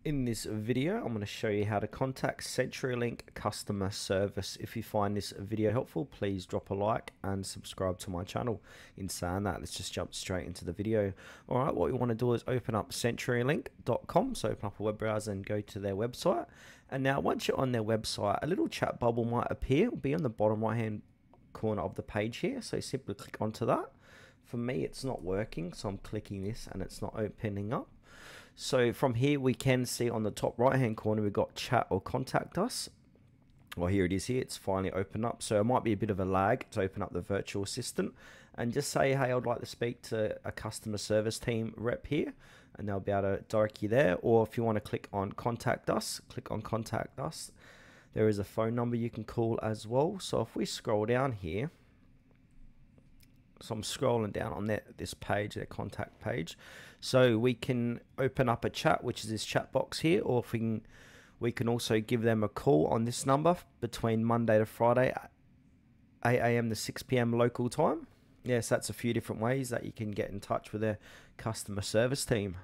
In this video, I'm going to show you how to contact CenturyLink customer service. If you find this video helpful, please drop a like and subscribe to my channel. In saying that, let's just jump straight into the video. All right, what we want to do is open up CenturyLink.com. So open up a web browser and go to their website. And now once you're on their website, a little chat bubble might appear. It'll be on the bottom right hand corner of the page here. So simply click onto that. For me, it's not working, so I'm clicking this and it's not opening up. So from here, we can see on the top right hand corner, we've got chat or contact us. Well, here it is here. It's finally opened up. So it might be a bit of a lag to open up the virtual assistant and just say, hey, I'd like to speak to a customer service team rep here, and they'll be able to direct you there. Or if you want to click on contact us, click on contact us. There is a phone number you can call as well. So if we scroll down here, so I'm scrolling down on this page, their contact page. So we can open up a chat, which is this chat box here, or if we can also give them a call on this number between Monday to Friday, 8 AM to 6 PM local time. Yes, that's a few different ways that you can get in touch with their customer service team.